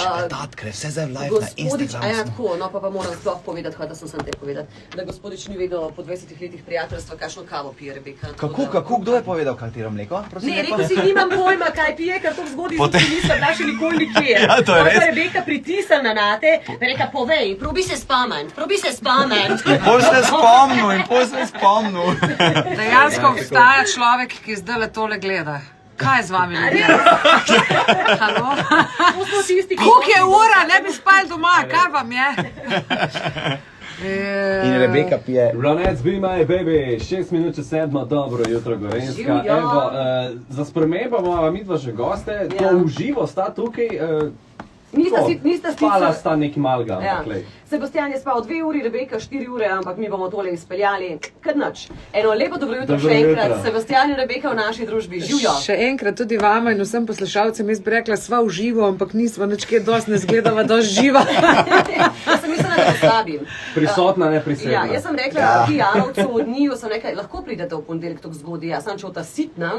Šepetat, ker je vse zdaj live na Instagramu. Ja, tako, no pa moram sploh povedati, da sem te povedati, da gospodič ni vedel po 20 letih prijateljstva, kakšno kavo pije Rebeka. Kako, kdo je povedal, katero mleko? Ne, rekel si, nimam pojma, kaj pije, ker to zgodaj nisem bila še nikoli nikjer. Ja, to je res. Rebeka pritisnila na te, reka, povej, probi se spomniti. In pol se spomnil. Dejansko obstaja človek, ki zdaj tole gleda. Kaj je z vami ljudje? Halo? Koliko je ura, ne bi spali doma, kaj vam je? In Rebeka pije. Ronec, be my baby, 6 minut čez 7, dobro jutro Gorenjska. Evo, za spremembo bomo midva že goste, to uživo sta tukaj. Nista spala sta neki malga. Sebastian je spal 2 uri, Rebeka 4 ure, ampak mi bomo tole izpeljali. Kar nič. Eno lepo dobro jutro še enkrat. Sebastian in Rebeka v naši družbi. Živjo. Še enkrat tudi vama in vsem poslušalcem, jaz bi rekla, sva v živo, ampak nisva nič kaj dosti, ne zgledava dosti živa. Jaz sem mislila, da slabim. Prisotna, ne prisebna. Ja, jaz sem rekla, PR-ovcu od njiju, sem rekla, lahko pridete v ponedeljek tako zgodaj, jaz sem čota sitna,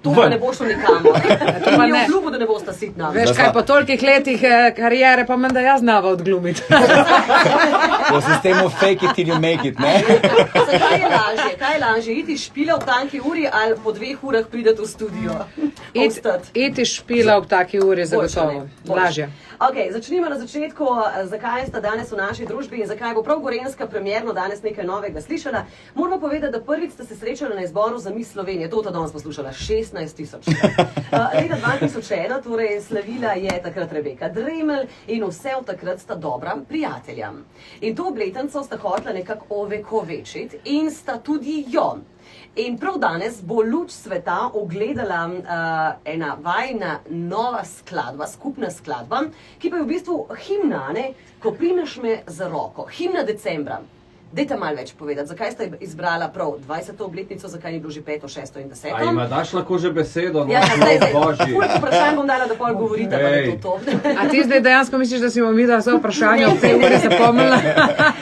to pa ne bo šlo nikamor. To pa ne. V klubu, da ne bosta sitna. Veš kaj, po tolikih letih karijere pa menda jaz znava odglumiti. Po sistemu fake it till you make it, ne? Kaj je lažje? Iti špila v tanki uri ali po 2 urah prideti v studio? Iti špila v taki uri, zagotovo. Lažje. Ok, začnimo na začetku, zakaj sta danes v naši družbi in zakaj bo prav Gorenjska premierno danes nekaj novega slišala. Moramo povedati, da prvič sta se srečala na izboru za Miss Slovenije, to danes poslušala, 16 000. Leta 2001, torej slavila je takrat Rebeka Dremelj in vse od takrat sta dobra prijatelja. In to obletnico sta hotela nekako ovekovečiti in sta tudi jo. In prav danes bo luč sveta ugledala ena vajna nova skladba, skupna skladba, ki pa je v bistvu himna, ne? Ko primeš me za roko, himna decembra. Dajte malo več povedati, zakaj ste izbrala prav 20. obletnico, zakaj ni bilo že 5., 6. in 10. A ima daš lahko že besedo? Ja, zdaj. Vprašanje bom dala, da pol govorite, pa da je to. A ti zdaj dejansko misliš, da si bomo videla vse vprašanje v tej uri zapomnila?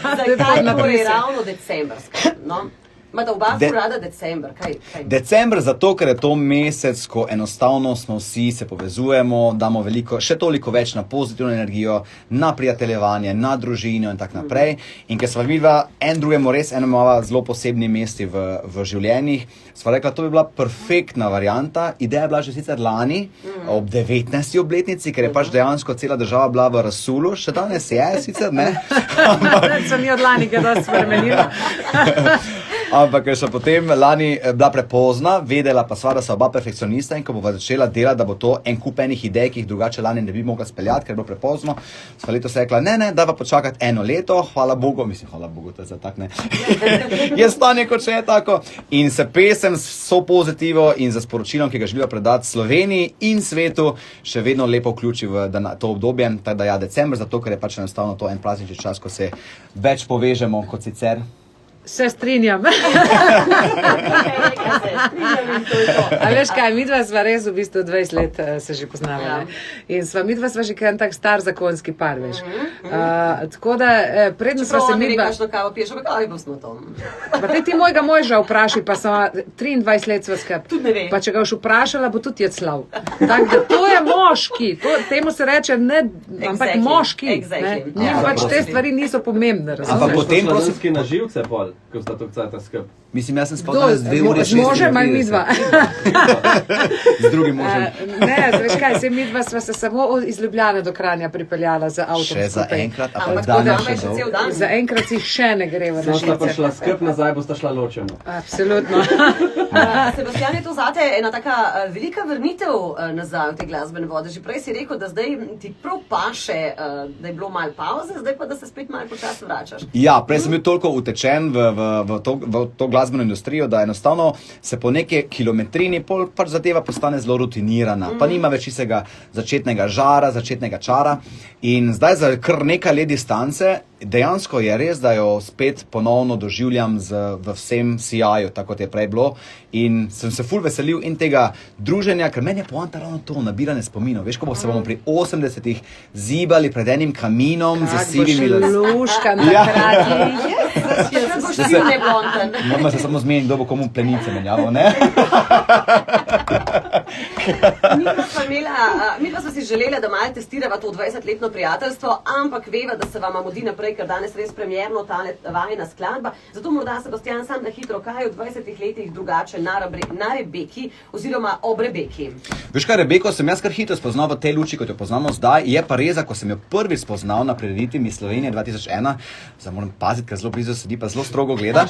Zakaj to je ravno decembrska? No? Mada oba rada december, kaj? December zato, ker je to mesec, ko enostavno smo vsi se povezujemo, damo veliko, še toliko več na pozitivno energijo, na prijateljevanje, na družino in tak naprej. In ker sva videla en drugemu res imela zelo posebni mesti v življenjih, sva rekla, to bi bila perfektna varianta. Ideja je bila že sicer lani, ob 19. obletnici, ker je pač dejansko cela država bila v razsulu, še danes je sicer, ne? Se ni od lani kaj dosti spremenila. Ampak ker so potem lani bila prepozna, vedela pa sva, da so oba perfekcionista in ko bova začela delati, da bo to en kup enih idej, ki jih drugače lani ne bi mogla speljati, ker je bilo prepozno, sva letos rekla, ne, da pa počakati 1 leto, hvala Bogu, to je za tak, ne. Je stanje, kot še je tako. In se pesem s so pozitivo in za sporočilom, ki ga želijo predati Sloveniji in svetu, še vedno lepo vključi v to obdobje, tako da ja, december, zato ker je pač enostavno to en praznični čas, ko se več povežemo kot sicer. Se strinjam. A veš kaj, midva sva res v bistvu 20 let se že poznala. In midva sva že kaj tak star zakonski par, veš. Tako da, predno sva se midva... Čeprav kakšno kavo piješ, ampak kaj bo smo to? Pa ti mojega moža vpraši, pa sva 23 let sva skup. Tudi ne vem. Pa če ga už vprašala, bo tudi jeclav. Tako da to je moški, temu se reče ne, ampak moški. Njim pač te stvari niso pomembne, razumeš? Ampak potem slovenski na živce pol, ko sta to cajta skup. Mislim, jaz sem spomnila z 2 uri 6. Z možem ali midva? Z drugim možem. Ne, veš kaj, midva sva se samo iz Ljubljane do Kranja pripeljala z avtom skupaj. Še za enkrat, a ampak pa danes še cel dan. Za enkrat si še ne greva na Sta pa žice. šla skup, nazaj bosta šla ločeno. Absolutno. Sebastian, je to zate ena taka velika vrnitev nazaj v te glasbene vode. Že prej si rekel, da zdaj ti prav paše, da je bilo malo pauze, zdaj pa da se spet malo počasi vračaš. Ja, prej sem bil toliko utečen v to glasbeno industrijo, da enostavno se po neke kilometrini pač zadeva postane zelo rutinirana, pa nima več istega začetnega žara, začetnega čara. In zdaj za kar nekaj let distance, dejansko je res, da jo spet ponovno doživljam v vsem sijaju, tako kot je prej bilo. In sem se ful veselil in tega druženja, ker meni je poanta ravno to, nabiranje spominov. Veš, ko se bomo pri 80-ih zibali pred enim kaminom z sivimi Luškan takrat. Takrat boš ti neblonten. Moramo se samo zmeniti, kdo bo komu plenice menjavo, ne? Midva sva si želela, da malo testirava to 20-letno prijateljstvo, ampak veva, da se vama mudi naprej, ker danes res premjerno tale vajina skladba. Zato morda, Sebastian, sam na hitro, kaj je v 20 letih drugače na Rebeki oziroma ob Rebeki? Veš kaj, Rebeko sem jaz kar hitro spoznal v tej luči, kot jo poznamo zdaj. Je pa res, ko sem jo prvič spoznal na prireditvi Miss Slovenije 2001, zdaj moram paziti, ker zelo blizu sedi, pa zelo strogo gleda.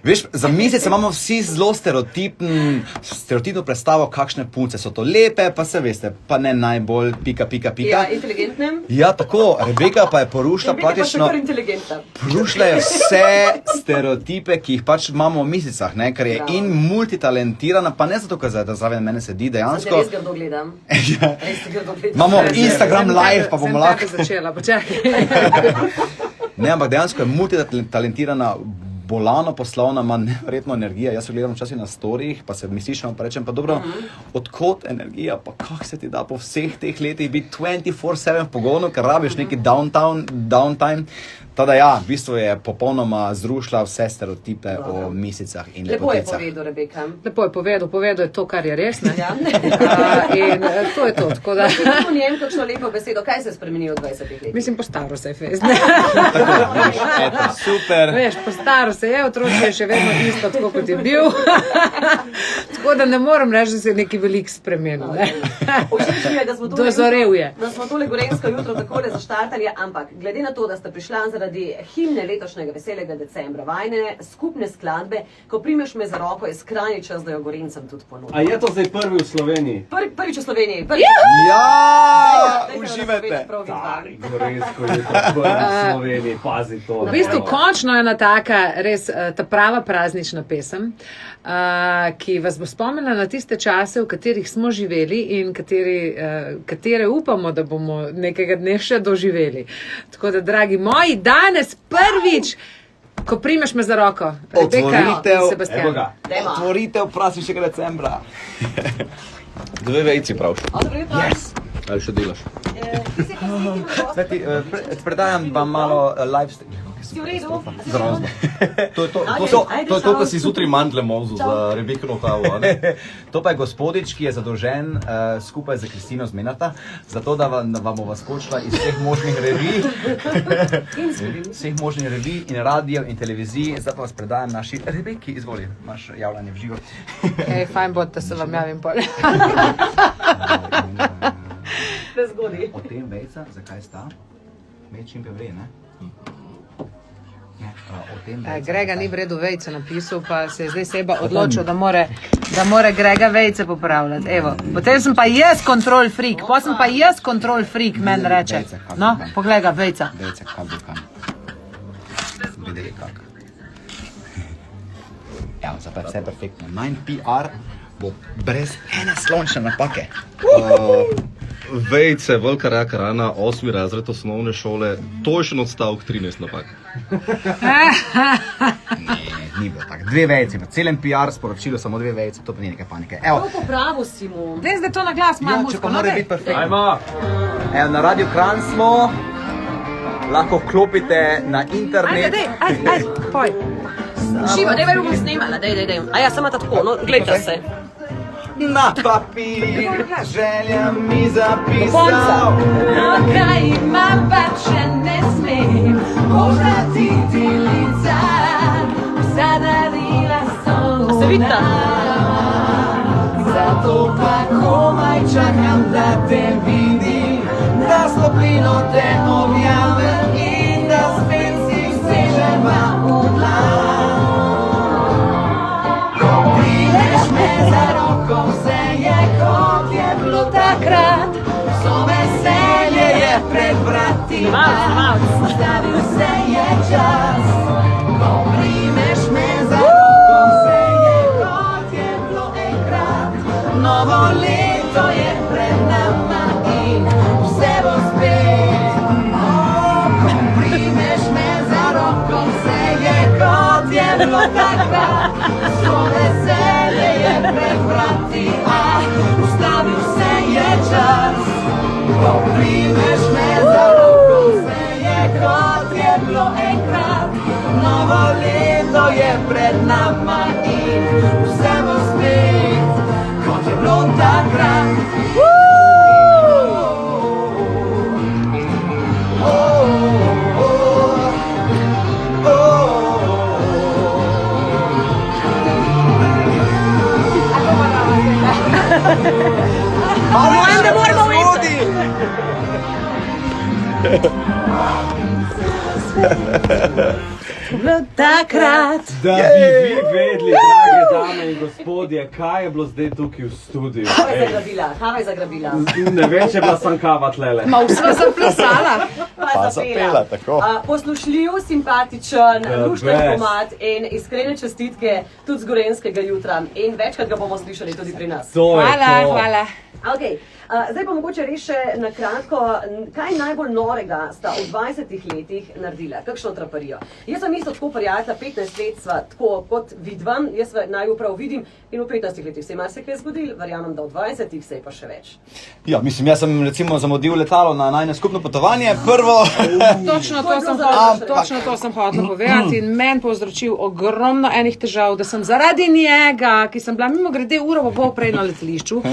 Veš, za mesec imamo vsi zelo stereotipno predstavo, kakšne punce so to lepe, pa se veste, pa ne najbolj pika. Ja, inteligentne. Ja, tako, Rebeka pa je porušila praktično. Porušila je vse stereotipe, ki jih pač imamo v mislicah, ne, ker je in multitalentirana, pa ne zato, ker zraven mene sedi dejansko. Res grdo gledam. Ja. Imamo Instagram live, pa bomo lahko. Začela, počakaj. Ne, ampak dejansko je multitalentirana, bolano poslovna, ima neverjetno energijo. Jaz se gledam včasih na storijih, pa se mi slišam, pa rečem, pa dobro, odkot energija, pa kako se ti da po vseh teh letih biti 24/7 v pogonu, ker rabiš neki downtime. Tada ja, v bistvu je popolnoma zrušila vse stereotipe o misicah in lepoticah. Lepo je povedal, Rebeka. Lepo je povedal je to, kar je res, ne? Ja. In to je to, tako da. V njem kakšno lepo besedo, kaj se je spremenilo v 20 letih? Mislim, po staro se je fez. Tako, veš, eto, super. Veš, po staro se je, otroci je še vedno isto, tako kot je bil. Tako da ne morem reči, da se je nekaj velik spremenil, ne? Všeč mi je, da smo tole Dozorel je. Da smo tole gorenjsko jutro takole zaštartali, ampak glede na to, da ste prišla zaradi himne letošnjega veselega decembra, vajne skupne skladbe, ko primeš me za roko, je skrajni čas, da jo Gorencem tudi ponudim. A je to zdaj prvi v Sloveniji? Prvič v Sloveniji. Ja, uživajte. Stari, gorenjsko jutro, prvi v Sloveniji, pazi to. V bistvu končno je ena taka res ta prava praznična pesem, ki vas bo spomnila na tiste čase, v katerih smo živeli in katere upamo, da bomo nekega dne še doživeli. Tako da, dragi moji, danes prvič, ko primeš me za roko, Rebeka in Sebastian. Otvoritev prazničnega decembra. 2 vejci pravš. Yes. Ali še delaš? Predajam vam malo live stream. Si v redu? Zrazno. To je to, ko si zjutraj mandle mozu za Rebekino kavo, ne? To pa je gospodič, ki je zadolžen skupaj z Kristino Zmenata, zato da vam bova skočila iz vseh možnih revij, in radio in televizij. Zdaj pa vas predajam naši Rebeki, izvoli, imaš javljanje v živo. Fajn bo, da se vam javim pol. Ne zgodi. O tem vejca, zakaj sta? Meč in pevre, ne? Grega ni v redu vejce napisal, pa se je zdaj Seba odločil, da more Grega vejce popravljati. Evo, potem sem pa jaz control freak, meni reče. No, poglej ga, vejca. Vejce, kam. Videli kak. Ja, zdaj pa je vse perfektno. 9PR bo brez ene slončne napake. Vejce, velika raka rana, 8. razred osnovne šole, točen odstavek 13 napak. Ne, ni bilo tako. 2 vejce, v celem PR sporočilu samo 2 vejce, to pa ni nekaj panike. Evo. To popravo si mu. Dej zdaj to na glas, malo Če muško, pa mora biti perfektno. Ajmo! Evo, na Radio Kranj smo, lahko vklopite na internet. Ajde, poj. Živo, daj, bom snemala, daj. A ja, sama tako, no, gledajte se. Na papir, želja mi zapisal. No, kaj imam, pa če ne smem povratiti lica, vsa darila so Se vidi tam? zato pa komaj čakam, da te vidim, da s toplino te objamem in da spet si seževa v dlan. Ko prideš me za roko, vse je kot je bilo takrat, vso veselje je pred vrati, ustavil se je čas. Ko primeš me za roko, vse je kot je bilo enkrat, novo leto je pred nama in vse bo spet. Ko primeš me za roko, vse je kot je bilo takrat, vso veselje je pred vrati, ustavil se je čas. Ko primeš me za roko, vse je kot je bilo enkrat, novo leto je pred nama in vse bo spet. Takrat. Da bi vi vedeli, drage dame in gospodje, kaj je bilo zdaj tukaj v studiu. Kava je zagrabila. Ne vem, če je bila sam kava tlele. Ma vse zaplesala. Pa zapela, tako. Poslušljiv, simpatičen, The lušten best. komad in iskrene čestitke tudi z Gorenjskega jutra. In večkrat ga bomo slišali tudi pri nas. To je to. Hvala. Okay. Zdaj pa mogoče res še na kratko, kaj najbolj norega sta v 20 letih naredila, kakšno traparijo. Jaz sem isto tako prijatelja, 15 let sva tako kot vidva, jaz naj prav vidim in v 15 letih se je marsikaj zgodil, verjamem, da v 20 se je pa še več. Ja, mislim, jaz sem recimo zamudil letalo na najno skupno potovanje, prvo. Točno to sem hotel povedati in meni povzročil ogromno enih težav, da sem zaradi njega, ki sem bila mimogrede uro pa pol prej na letališču,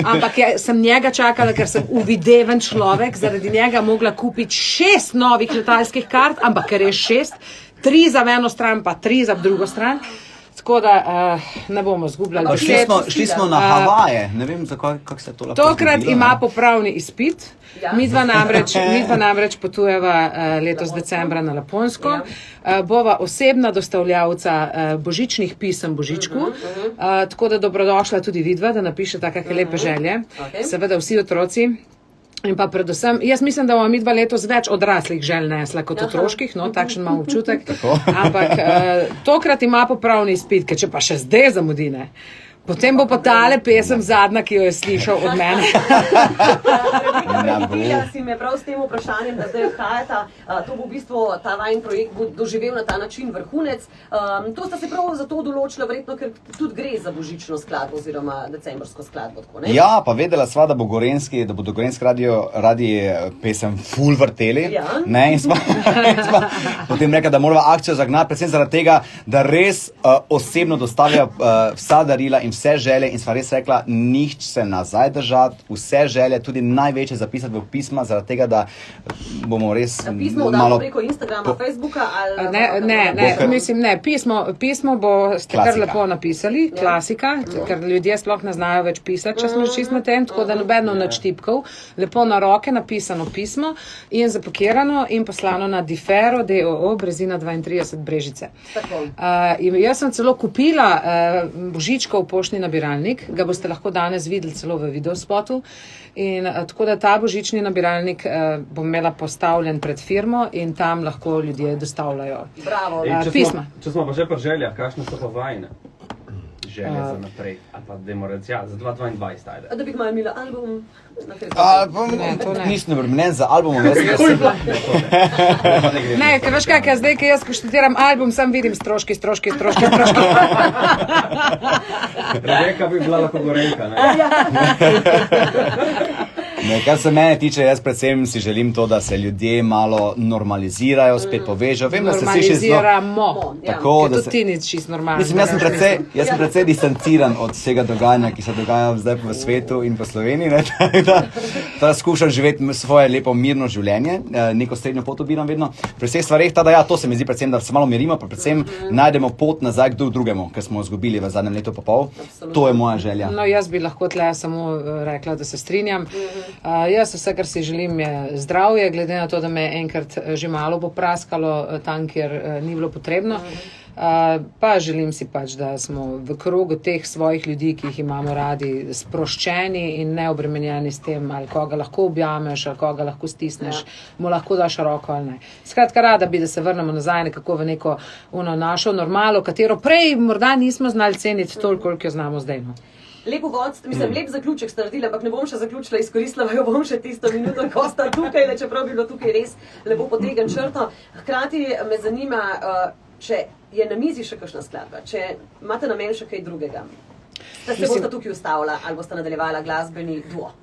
ampak sem njega čakala, ker sem uvideven človek, zaradi njega mogla kupiti 6 novih letalskih kart, ampak ker je 6, 3 za eno stran, pa 3 za drugo stran. Tako da ne bomo zgubljali. Šli smo na Havaje, ne vem, kako se je to lahko Tokrat zgodilo, ima ne? popravni izpit. Ja. Midva namreč potujeva letos decembra na Laponsko. Bova osebna dostavljavca božičnih pisem Božičku. Tako da dobrodošla tudi vidva, da napišeta kakšne lepe želje. Okay. Seveda vsi otroci. In pa predvsem, jaz mislim, da bomo midva letos več odraslih želj nesla kot otroških, no, takšen imam občutek. Ampak tokrat ima popravni izpit, ker če pa še zdaj zamudine, potem bo pa tale pesem zadnja, ki jo je slišal od mene. Ja, si me prav s tem vprašanjem, da zdaj odhajata, to bo v bistvu ta vajin projekt bo doživel na ta način vrhunec. To sta se prav zato določila, verjetno, ker tudi gre za božično skladbo oziroma decembrsko skladbo, tako, ne? Ja, pa vedela sva, da bodo Gorenjski radi pesem ful vrteli. Ja. Ne, in sva potem rekla, da morava akcijo zagnati, predvsem zaradi tega, da res osebno dostavijo vsa darila in vse želje in sva res rekla, nič se nazaj držati, vse želje, tudi največje zapisati v pisma, zaradi tega, da bomo res Pismo damo preko Instagrama, Facebooka ali... Ne, pismo boste kar Klasika. lepo napisali, klasika, ker ljudje sploh ne znajo več pisati, če smo čisto na tem, tako da nobeno nič tipkov, lepo na roke napisano pismo in zapakirano in poslano na Difero, DOO, Brezina 32, Brežice. Tako. In jaz sem celo kupila Božičkov poštni nabiralnik, ga boste lahko danes videli celo v videospotu. In tako da ta božični nabiralnik bom imela postavljen pred firmo in tam lahko ljudje dostavljajo Bravo. pisma. Če smo pa že pri željah, kakšne so pa vajne? Želje za naprej, ali pa dajmo reči, ja, za 2022, ajde. Da bi kmalu imela album na Facebooku. Ne, to ne. Nisem obremenjen za albumom, jaz sem vesela. Ne, ker veš kaj, zdaj, ker jaz, ko študiraam album, sam vidim stroški. Rebeka bi bila lahko Gorenjka, ne? Ne, kar se mene tiče, jaz predvsem si želim to, da se ljudje malo normalizirajo, spet povežejo. Vem, da se sliši zelo... Normaliziramo. Tako, Ker da tudi se... ti ni čisto normalno. Mislim, jaz sem precej distanciran od vsega dogajanja, ki se dogaja zdaj v svetu in v Sloveniji. Ne, da skušam živeti svoje lepo mirno življenje, neko srednjo pot ubiram vedno. Pri vseh stvareh, to se mi zdi predvsem, da se malo mirimo, pa predvsem najdemo pot nazaj k drugemu, ker smo izgubili v zadnjem letu pa pol. To je moja želja. No, jaz bi lahko tle samo rekla, da se strinjam. Jaz vse, kar si želim, je zdravje, glede na to, da me je enkrat že malo popraskalo tam, kjer ni bilo potrebno. Pa želim si pač, da smo v krogu teh svojih ljudi, ki jih imamo radi, sproščeni in neobremenjeni s tem, ali koga lahko objameš, ali koga lahko stisneš, mu lahko daš roko ali ne. Skratka, rada bi, da se vrnemo nazaj nekako v neko našo normalo, katero prej morda nismo znali ceniti toliko, koliko jo znamo zdaj. No. Lep uvod, mislim, lep zaključek ste naredili, ampak ne bom še zaključila, izkoristila jo bom še tisto minuto, ko sta tukaj, čeprav bi bilo tukaj res lepo potegan črto. Hkrati me zanima, če je na mizi še kakšna skladba, če imate namen še kaj drugega. Da se boste tukaj ustavila ali boste nadaljevala glasbeni duo.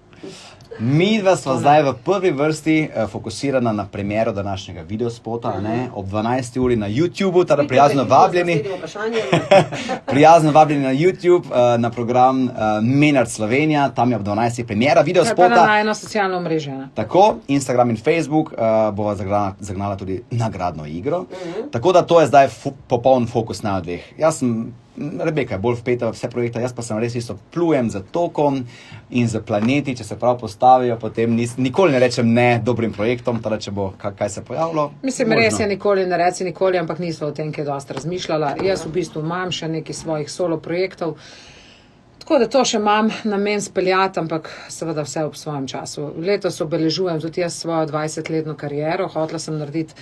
Midva sva zdaj v prvi vrsti fokusirana na premiero današnjega videospota, ne, ob 12. uri na YouTubeu, tada prijazno vabljeni. Prijazno vabljeni na YouTube, na program Menard Slovenija, tam je ob 12. premiera videospota. Pa na eno socialno omrežje. Tako, Instagram in Facebook bova zagnala tudi nagradno igro. Tako da to je zdaj popoln fokus na dveh. Jaz sem Rebeka je bolj vpeta v vse projekte, jaz pa sem res isto plujem za tokom in za planeti, če se prav postavijo, potem nikoli ne rečem ne dobrim projektom, teda če bo kaj se pojavilo. Mislim, res je nikoli ne reci nikoli, ampak nisva o tem kaj dosti razmišljala. Jaz v bistvu imam še nekaj svojih solo projektov, tako da to še imam namen speljati, ampak seveda vse ob svojem času. Letos obeležujem tudi jaz svojo 20-letno kariero, hotela sem narediti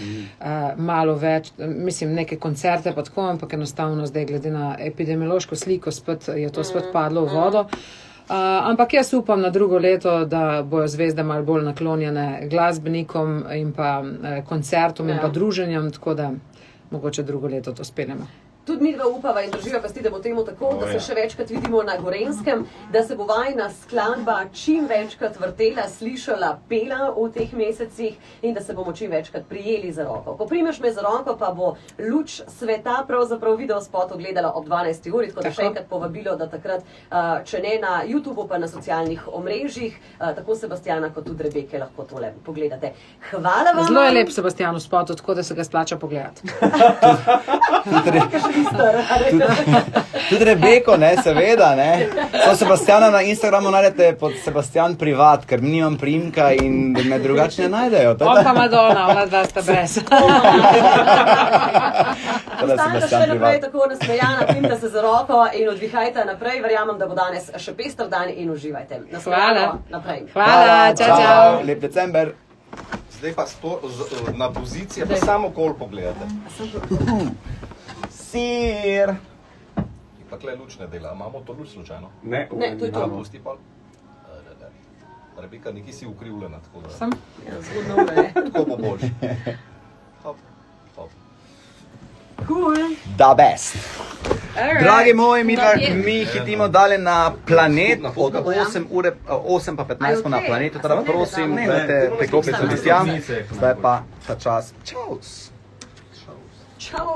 malo več, mislim, neke koncerte pa tako, ampak enostavno zdaj glede na epidemiološko sliko spet je to spet padlo v vodo. Ampak jaz upam na drugo leto, da bojo zvezde malo bolj naklonjene glasbenikom in pa koncertom in pa druženjem, tako da mogoče drugo leto to speljamo. Tudi mi dva upava in drživa pasti, da bo temu tako, da se še večkrat vidimo na Gorenjskem, da se bo vajna skladba čim večkrat vrtela, slišala, pela v teh mesecih in da se bomo čim večkrat prijeli za roko. Ko primeš me za roko, pa bo luč sveta pravzaprav video spot ogledala ob 12. uri, tako da še enkrat povabilo, da takrat, če ne na YouTubeu, pa na socialnih omrežjih, tako Sebastiana kot tudi Rebeke lahko tole pogledate. Hvala vam. Zelo je lep Sebastian v spotu, tako da se ga splača pogledati. Tudi Rebeko, ne, seveda, ne. So Sebastiana na Instagramu najdete pod Sebastian Privat, ker nimam priimka in me drugače ne najdejo. On pa Madonna, ona dva sta brez. Ostanite še naprej tako nasmejana, primite se za roko in odvihajte naprej. Verjamem, da bo danes še pester dan in uživajte. Nasmejano naprej. Hvala, čau. Lep december. Zdaj pa na pozicije, pa samo kol pogledate. Sir. Pa tle luč ne dela, imamo to luč slučajno? Ne, to je to. Pusti pa. Rebeka, neki si ukrivljena, tako da. Sem? Ja, zgodno ure. Tako bo boljše. Hop, hop. Cool. Da best. Dragi moji, Dobro. mi hitimo dalje na planet, od 8 pa 15 smo na planetu, teda prosim, dajte preklopiti Sebastian, zdaj pa ta čas. Čau. Čau.